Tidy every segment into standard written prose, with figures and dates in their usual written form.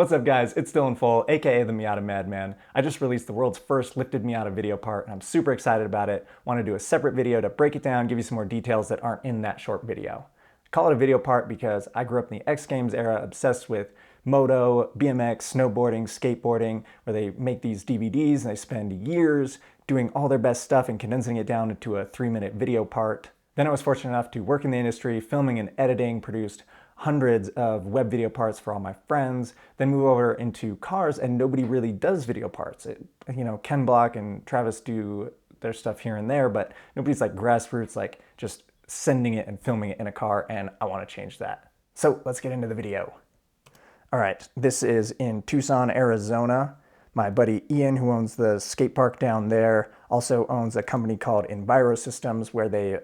What's up guys, it's Dylan Full, aka the Miata Madman. I just released the world's first lifted Miata video part and I'm super excited about it. Want to do a separate video to break it down, give you some more details that aren't in that short video. I call it a video part because I grew up in the X Games era obsessed with moto, BMX, snowboarding, skateboarding, where they make these DVDs and they spend years doing all their best stuff and condensing it down into a 3-minute video part. Then I was fortunate enough to work in the industry, filming and editing, produced hundreds of web video parts for all my friends, then move over into cars and nobody really does video parts. Ken Block and Travis do their stuff here and there, but nobody's like grassroots, like just sending it and filming it in a car, and I want to change that. So let's get into the video. All right, this is in Tucson, Arizona. My buddy Ian, who owns the skate park down there, also owns a company called Enviro Systems where they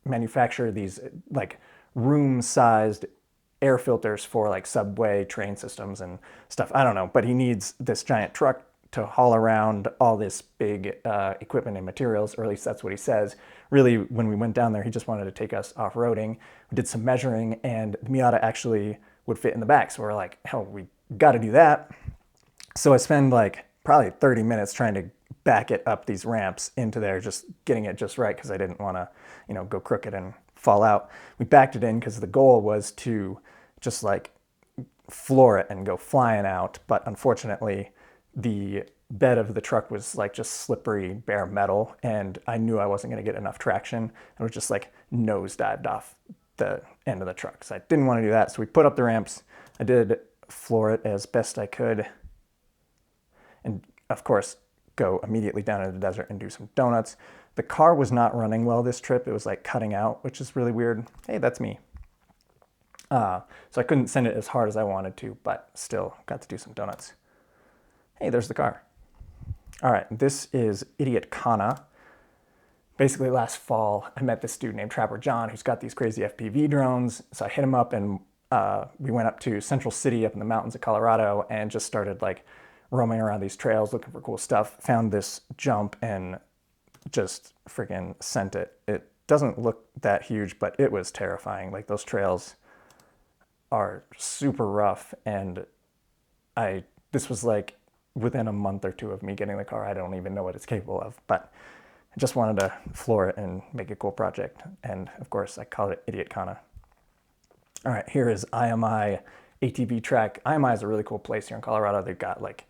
manufacture these like room-sized air filters for like subway train systems and stuff. I don't know, but he needs this giant truck to haul around all this big equipment and materials, or at least that's what he says. Really, when we went down there, he just wanted to take us off-roading. We did some measuring and the Miata actually would fit in the back. So we're like, hell, we got to do that. So I spend like probably 30 minutes trying to back it up these ramps into there, just getting it just right because I didn't want to, go crooked and fall out. We backed it in because the goal was to just like floor it and go flying out. But unfortunately, the bed of the truck was like just slippery bare metal, and I knew I wasn't going to get enough traction. It was just like nosedived off the end of the truck. So I didn't want to do that. So we put up the ramps. I did floor it as best I could. And of course, go immediately down into the desert and do some donuts. The car was not running well this trip. It was like cutting out, which is really weird. Hey, that's me. So I couldn't send it as hard as I wanted to, but still got to do some donuts. Hey, there's the car. All right, this is Idiot Kana. Basically last fall, I met this dude named Trapper John who's got these crazy FPV drones. So I hit him up and we went up to Central City up in the mountains of Colorado and just started like roaming around these trails looking for cool stuff. Found this jump and just freaking sent it. It doesn't look that huge, but it was terrifying. Like those trails are super rough, and this was like within a month or two of me getting the car. I don't even know what it's capable of, but I just wanted to floor it and make a cool project. And of course I called it Idiot Kana. All right, here is IMI ATV track. IMI is a really cool place here in Colorado. They've got like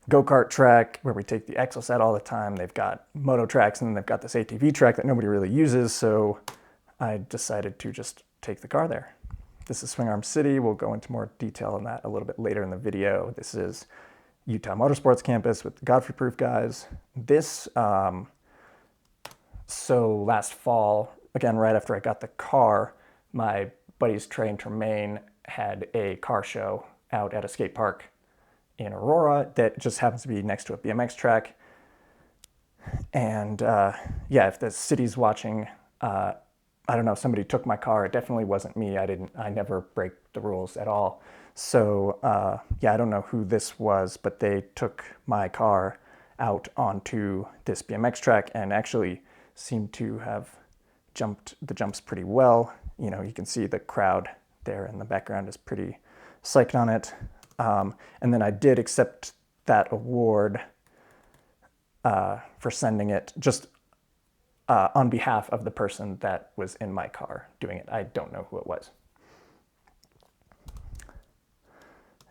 go-kart track where we take the Exoset all the time. They've got moto tracks, and then they've got this ATV track that nobody really uses. So I decided to just take the car there. This is Swing Arm City. We'll go into more detail on that a little bit later in the video. This is Utah Motorsports Campus with the Godfrey Proof guys. This, so last fall, again, right after I got the car, my buddies Trey and Tremaine had a car show out at a skate park in Aurora that just happens to be next to a BMX track. And yeah, if the city's watching, I don't know, somebody took my car. It definitely wasn't me. I never break the rules at all. So yeah, I don't know who this was, but they took my car out onto this BMX track and actually seemed to have jumped the jumps pretty well. You can see the crowd there in the background is pretty psyched on it. And then I did accept that award for sending it just on behalf of the person that was in my car doing it. I don't know who it was.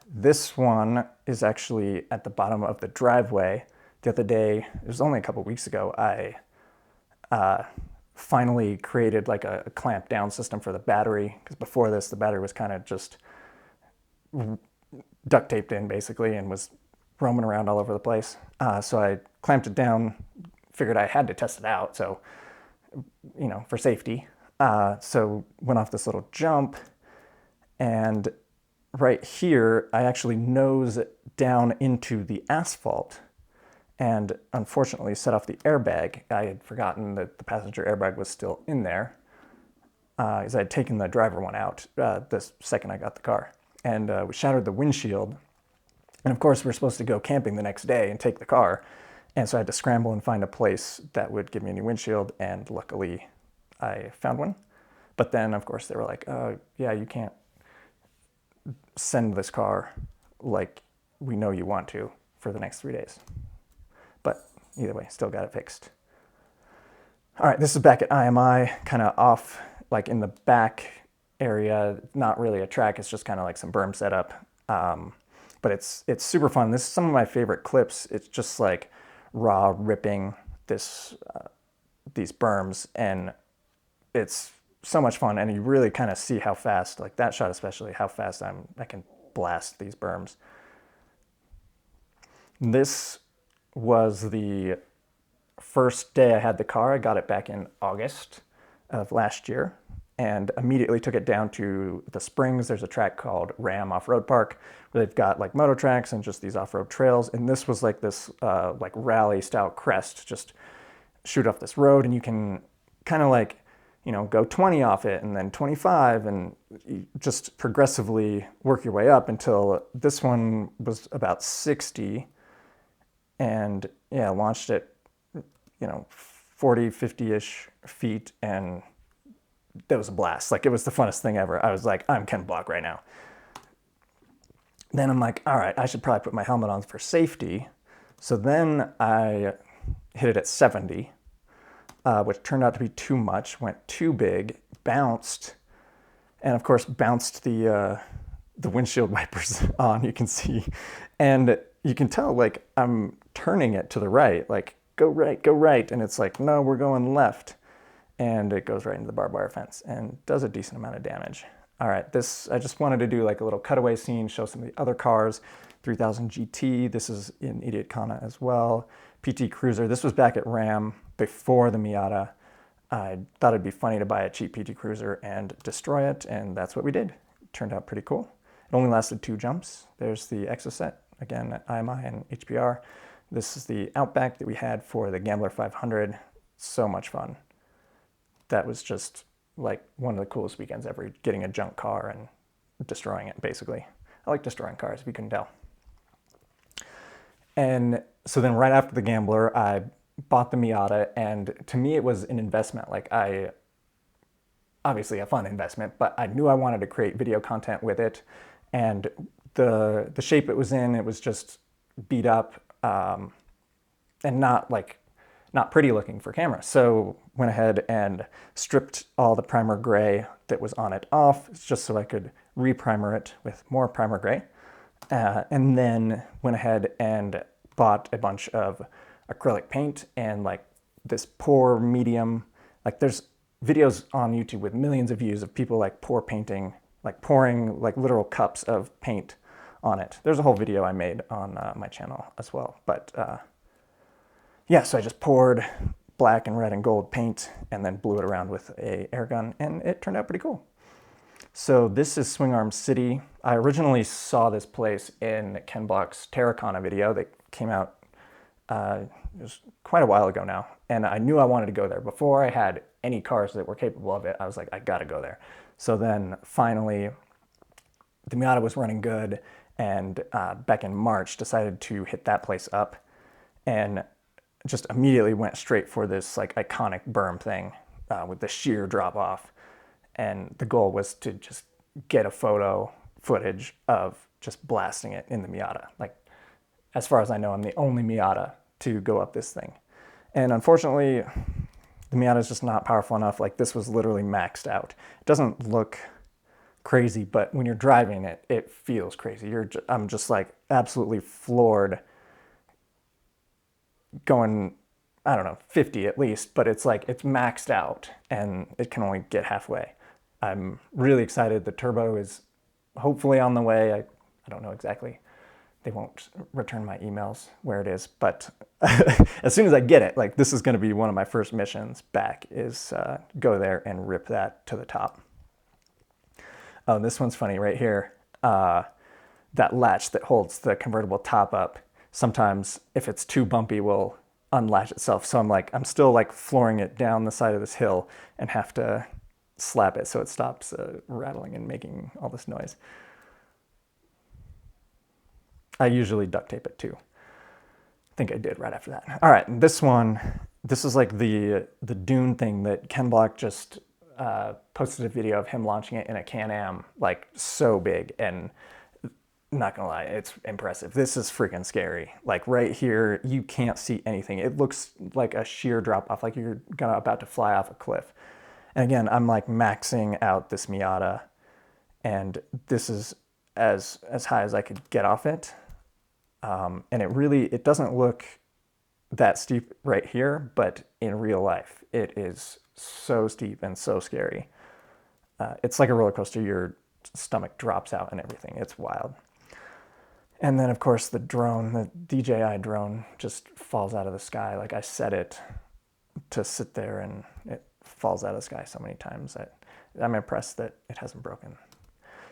This one is actually at the bottom of the driveway. The other day, it was only a couple weeks ago, I finally created like a clamp down system for the battery, because before this, the battery was kind of just duct taped in basically and was roaming around all over the place. So I clamped it down, figured I had to test it out, so, for safety. So went off this little jump, and right here, I actually nose down into the asphalt and unfortunately set off the airbag. I had forgotten that the passenger airbag was still in there because I had taken the driver one out the second I got the car. And we shattered the windshield. And of course, we're supposed to go camping the next day and take the car. And so I had to scramble and find a place that would give me a new windshield. And luckily, I found one. But then, of course, they were like, yeah, you can't send this car like we know you want to for the next 3 days. But either way, still got it fixed. All right, this is back at IMI, kind of off, like in the back area. Not really a track, it's just kind of like some berm setup. But it's super fun. This is some of my favorite clips. It's just like raw ripping these berms, and it's so much fun. And you really kind of see how fast, like that shot especially, how fast I can blast these berms. This was the first day I had the car. I got it back in August of last year and immediately took it down to the Springs. There's a track called Ram Off-Road Park where they've got like moto tracks and just these off-road trails. And this was like this like rally style crest, just shoot off this road, and you can kind of like, you know, go 20 off it and then 25 and just progressively work your way up until this one was about 60. And yeah, launched it, you know, 40, 50-ish feet, and that was a blast. Like, it was the funnest thing ever. I was like, I'm Ken Block right now. Then I'm like, all right, I should probably put my helmet on for safety. So then I hit it at 70, which turned out to be too much, went too big, bounced, and of course bounced the windshield wipers on, you can see. And you can tell, like, I'm turning it to the right, like, go right. And it's like, no, we're going left. And it goes right into the barbed wire fence and does a decent amount of damage. All right, I just wanted to do like a little cutaway scene, show some of the other cars. 3000 GT, this is in Idiot Kana as well. PT Cruiser, this was back at Ram before the Miata. I thought it'd be funny to buy a cheap PT Cruiser and destroy it, and that's what we did. It turned out pretty cool. It only lasted 2 jumps. There's the Exoset, again at IMI and HPR. This is the Outback that we had for the Gambler 500. So much fun. That was just like one of the coolest weekends ever, getting a junk car and destroying it, basically. I like destroying cars, if you couldn't tell. And so then right after the Gambler, I bought the Miata, and to me it was an investment. Like, obviously a fun investment, but I knew I wanted to create video content with it, and the shape it was in, it was just beat up, and not pretty looking for camera. So went ahead and stripped all the primer gray that was on it off, just so I could reprimer it with more primer gray. And then went ahead and bought a bunch of acrylic paint and like this pour medium. Like, there's videos on YouTube with millions of views of people like pouring like literal cups of paint on it. There's a whole video I made on my channel as well. But yeah, so I just poured black and red and gold paint and then blew it around with a air gun, and it turned out pretty cool. So this is Swing Arm City. I originally saw this place in Ken Block's Terracona video that came out it was quite a while ago now, and I knew I wanted to go there. Before I had any cars that were capable of it, I was like, I gotta go there. So then finally, the Miata was running good, and back in March, decided to hit that place up, and just immediately went straight for this like iconic berm thing with the sheer drop off. And the goal was to just get a footage of just blasting it in the Miata. Like, as far as I know, I'm the only Miata to go up this thing. And unfortunately, the Miata is just not powerful enough. Like, this was literally maxed out. It doesn't look crazy, but when you're driving it, it feels crazy. I'm just like absolutely floored going, I don't know, 50 at least, but it's like, it's maxed out and it can only get halfway. I'm really excited. The turbo is hopefully on the way. I don't know exactly. They won't return my emails where it is, but as soon as I get it, like, this is going to be one of my first missions back, is go there and rip that to the top. Oh, this one's funny right here. That latch that holds the convertible top up, sometimes if it's too bumpy, will unlatch itself. So I'm still like flooring it down the side of this hill and have to slap it so it stops rattling and making all this noise. I usually duct tape it too. I think I did right after that. All right, this is like the dune thing that Ken Block just posted a video of him launching it in a Can-Am, like so big. And not gonna lie, it's impressive. This is freaking scary. Like right here, you can't see anything. It looks like a sheer drop off, like you're gonna about to fly off a cliff. And again, I'm like maxing out this Miata, and this is as high as I could get off it. And it doesn't look that steep right here, but in real life, it is so steep and so scary. It's like a roller coaster. Your stomach drops out and everything. It's wild. And then, of course, the drone, the DJI drone, just falls out of the sky. Like I set it to sit there, and it falls out of the sky so many times that I'm impressed that it hasn't broken.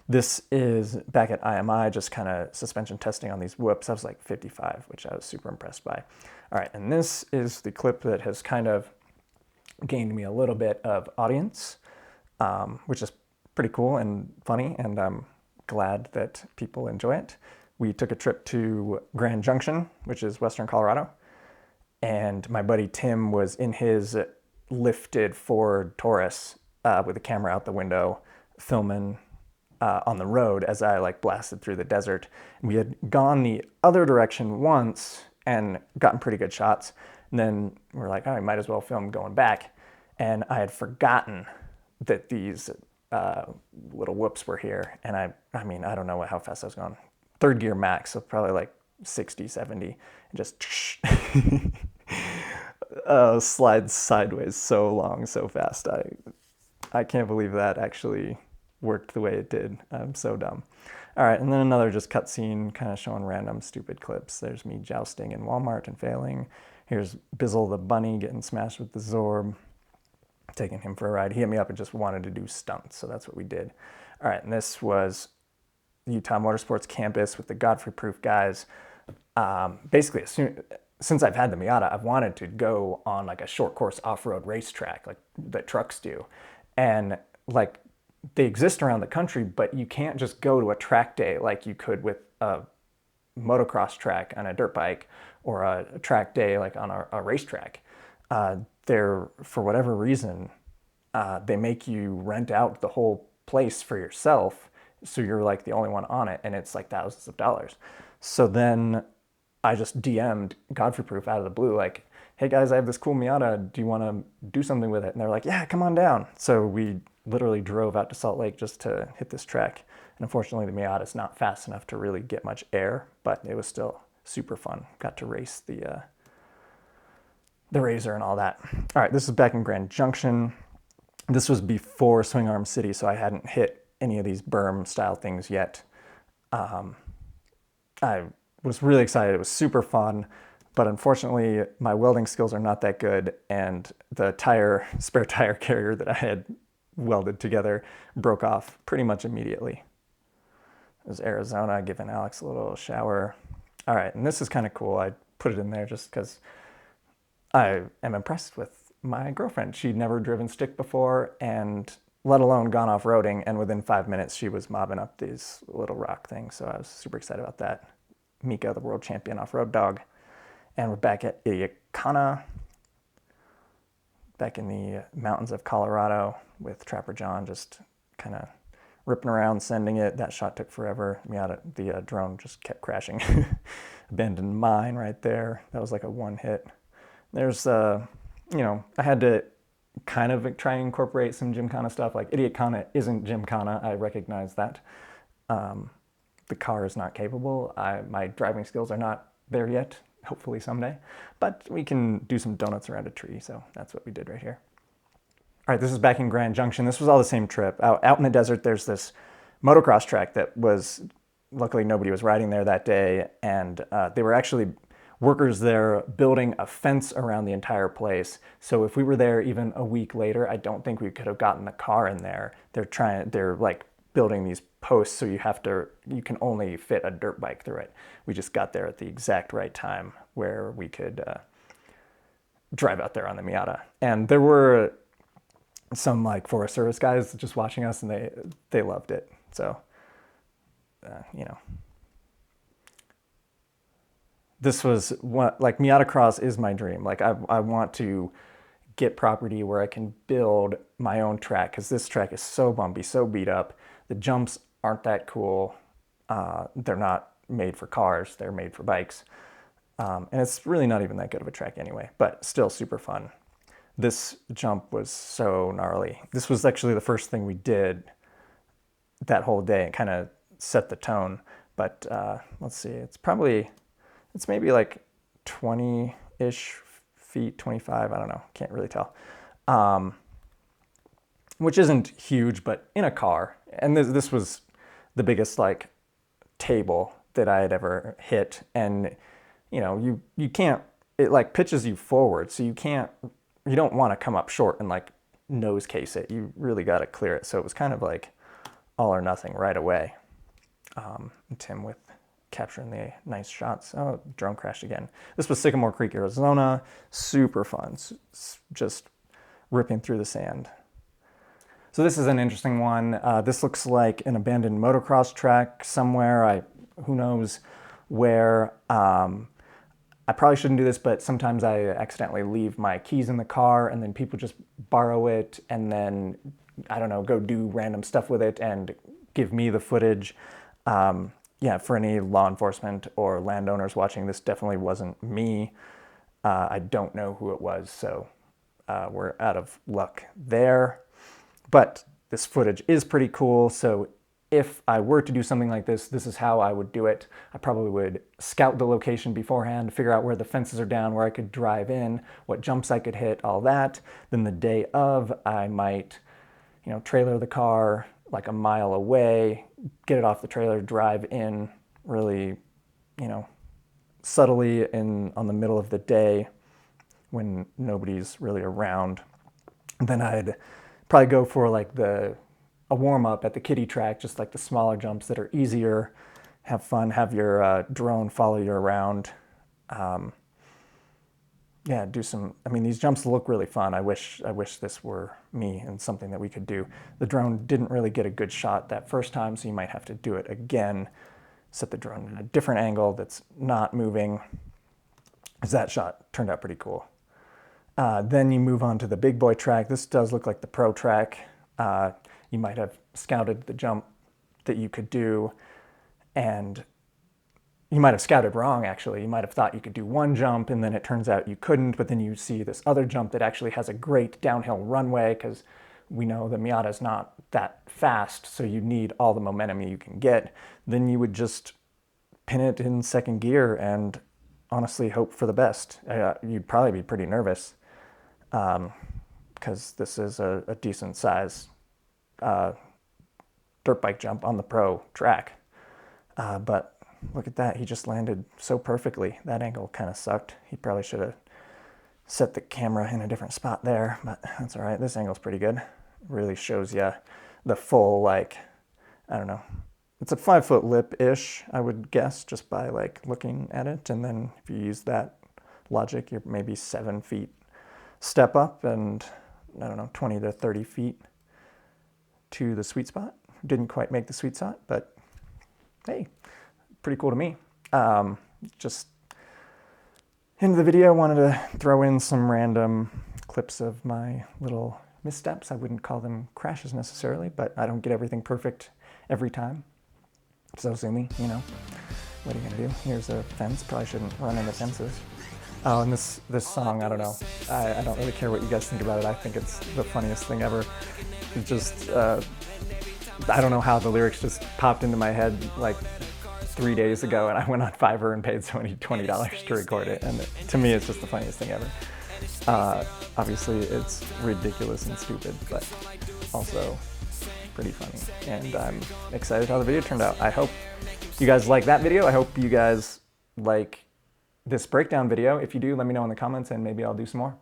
This is back at IMI, just kind of suspension testing on these whoops. I was like 55, which I was super impressed by. All right, and this is the clip that has kind of gained me a little bit of audience, which is pretty cool and funny, and I'm glad that people enjoy it. We took a trip to Grand Junction, which is Western Colorado, and my buddy Tim was in his lifted Ford Taurus with the camera out the window, filming on the road as I like blasted through the desert. And we had gone the other direction once and gotten pretty good shots. And then we're like, oh, we might as well film going back. And I had forgotten that these little whoops were here. And I mean, I don't know how fast I was going. Third gear max, so probably like 60, 70, and just slides sideways so long, so fast. I can't believe that actually worked the way it did. I'm so dumb. All right, and then another just cutscene kind of showing random stupid clips. There's me jousting in Walmart and failing. Here's Bizzle the bunny getting smashed with the Zorb, taking him for a ride. He hit me up and just wanted to do stunts, so that's what we did. All right, and this was the Utah Motorsports campus with the Godfrey Proof guys. Basically, since I've had the Miata, I've wanted to go on like a short course off-road racetrack like that trucks do. And like they exist around the country, but you can't just go to a track day like you could with a motocross track on a dirt bike or a track day like on a racetrack. They're, for whatever reason, they make you rent out the whole place for yourself, so you're like the only one on it, and it's like thousands of dollars. So then I just DM'd Godfrey Proof out of the blue, like, hey guys, I have this cool Miata, do you want to do something with it? And they're like, yeah, come on down. So we literally drove out to Salt Lake just to hit this track. And unfortunately, the Miata is not fast enough to really get much air, but it was still super fun. Got to race the Razor and all that. All right, this is back in Grand Junction. This was before Swing Arm City, so I hadn't hit any of these berm style things yet. I was really excited. It was super fun, but unfortunately my welding skills are not that good, and the spare tire carrier that I had welded together broke off pretty much immediately. It was Arizona, giving Alex a little shower. All right, and this is kind of cool. I put it in there just because I am impressed with my girlfriend. She'd never driven stick before, and let alone gone off-roading, and within 5 minutes she was mobbing up these little rock things, so I was super excited about that. Mika, the world champion off-road dog. And we're back at Idiacana, back in the mountains of Colorado with Trapper John, just kind of ripping around, sending it. That shot took forever. The drone just kept crashing. Abandoned mine right there. That was like a one hit. There's, I had to kind of try and incorporate some Gymkhana stuff. Like Idiacana isn't Gymkhana, I recognize that. The car is not capable. My driving skills are not there yet, hopefully someday. But we can do some donuts around a tree, so that's what we did right here. All right, this is back in Grand Junction. This was all the same trip. Out in the desert, there's this motocross track that was, luckily nobody was riding there that day, and they were actually workers there building a fence around the entire place. So if we were there even a week later, I don't think we could have gotten the car in there. They're like building these posts, so you can only fit a dirt bike through it. We just got there at the exact right time where we could drive out there on the Miata. And there were some like Forest Service guys just watching us, and they loved it. So, this was what, like, Miata Cross is my dream. Like I want to get property where I can build my own track, because this track is so bumpy, so beat up. The jumps aren't that cool. They're not made for cars, they're made for bikes. And it's really not even that good of a track anyway, but still super fun. This jump was so gnarly. This was actually the first thing we did that whole day and kind of set the tone. But let's see, it's maybe like 20-ish feet, 25, I don't know, can't really tell. Which isn't huge, but in a car. And this was the biggest like table that I had ever hit. And you know, you can't, it like pitches you forward, so you don't want to come up short and like nose case it. You really got to clear it. So it was kind of like all or nothing right away. Tim with capturing the nice shots. Oh, drone crashed again. This was Sycamore Creek, Arizona. Super fun, just ripping through the sand. So this is an interesting one. This looks like an abandoned motocross track somewhere. Who knows where. I probably shouldn't do this, but sometimes I accidentally leave my keys in the car and then people just borrow it and then, I don't know, go do random stuff with it and give me the footage. Yeah, for any law enforcement or landowners watching, this definitely wasn't me. I don't know who it was, so we're out of luck there. But this footage is pretty cool, so if I were to do something like this, this is how I would do it. I probably would scout the location beforehand, figure out where the fences are down, where I could drive in, what jumps I could hit, all that. Then the day of, I might, you know, trailer the car like a mile away, get it off the trailer, drive in really, you know, subtly on the middle of the day when nobody's really around. And then I'd probably go for like a warm-up at the kiddie track, just like the smaller jumps that are easier. Have fun, have your drone follow you around. Yeah, do some, I mean, these jumps look really fun. I wish this were me and something that we could do. The drone didn't really get a good shot that first time, so you might have to do it again. Set the drone in a different angle that's not moving. Because that shot turned out pretty cool. Then you move on to the big boy track. This does look like the pro track. You might have scouted the jump that you could do, and you might have scouted wrong, actually. You might have thought you could do one jump, and then it turns out you couldn't, but then you see this other jump that actually has a great downhill runway, because we know the Miata is not that fast, so you need all the momentum you can get. Then you would just pin it in second gear and honestly hope for the best. You'd probably be pretty nervous, because this is a decent size dirt bike jump on the pro track. But look at that, he just landed so perfectly. That angle kind of sucked. He probably should have set the camera in a different spot there, but that's all right. This angle's pretty good. Really shows you the full, like, I don't know. It's a 5-foot lip-ish, I would guess, just by like looking at it. And then if you use that logic, you're maybe 7 feet step up and, I don't know, 20 to 30 feet to the sweet spot. Didn't quite make the sweet spot, but hey, pretty cool to me. Just into the video, I wanted to throw in some random clips of my little missteps. I wouldn't call them crashes necessarily, but I don't get everything perfect every time. So sue me, you know. What are you gonna do? Here's a fence. Probably shouldn't run into fences. Oh, and this song, I don't know. I don't really care what you guys think about it. I think it's the funniest thing ever. It just, I don't know how the lyrics just popped into my head like 3 days ago, and I went on Fiverr and paid somebody $20 to record it. And to me, it's just the funniest thing ever. Obviously, it's ridiculous and stupid, but also pretty funny. And I'm excited how the video turned out. I hope you guys like that video. I hope you guys like this breakdown video. If you do, let me know in the comments and maybe I'll do some more.